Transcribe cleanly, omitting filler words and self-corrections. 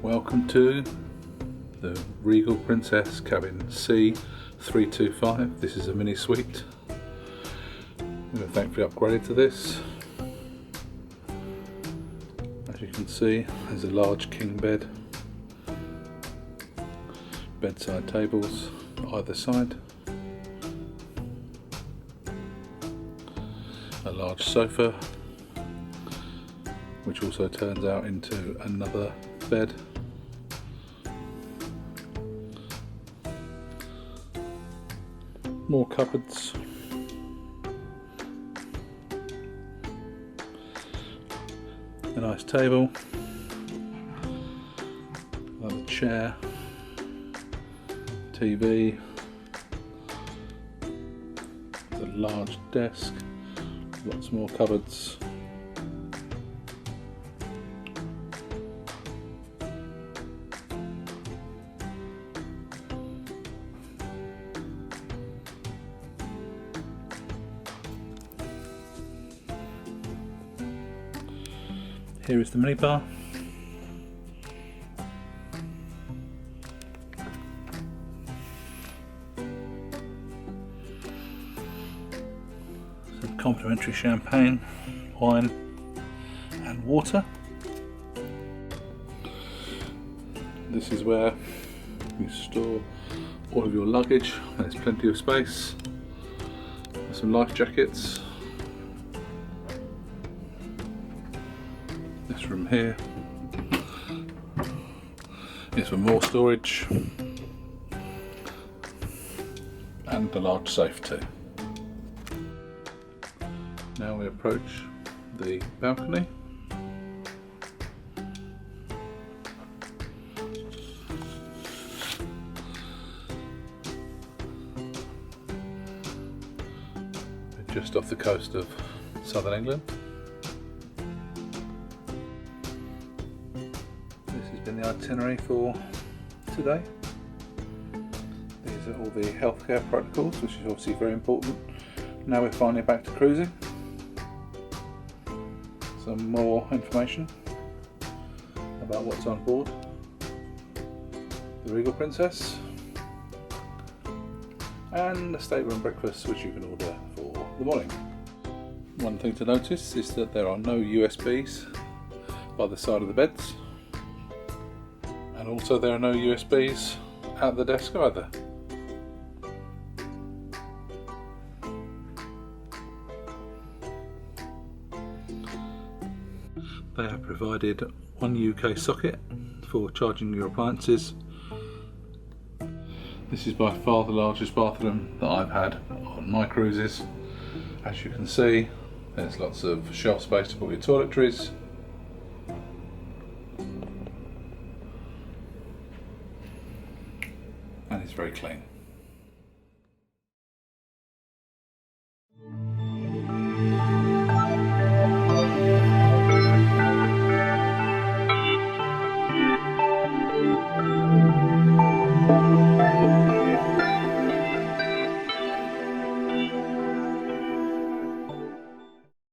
Welcome to the Regal Princess cabin C325. This is a mini suite. We were thankfully upgraded to this. As you can see, there's a large king bed, bedside tables either side, a large sofa which also turns out into another bed, more cupboards, a nice table, another chair, TV, a large desk, lots more cupboards, here is the minibar. Some complimentary champagne, wine and water. This is where you store all of your luggage. There's plenty of space. There's some life jackets. This room here is for more storage, and a large safe too. Now we approach the balcony. We're just off the coast of southern England. The itinerary for today. These are all the healthcare protocols, which is obviously very important. Now we're finally back to cruising. Some more information about what's on board the Regal Princess, and a stateroom breakfast which you can order for the morning. One thing to notice is that there are no USBs by the side of the beds. And also there are no USBs at the desk either. They have provided one UK socket for charging your appliances. This is by far the largest bathroom that I've had on my cruises. As you can see, there's lots of shelf space to put your toiletries. And it's very clean.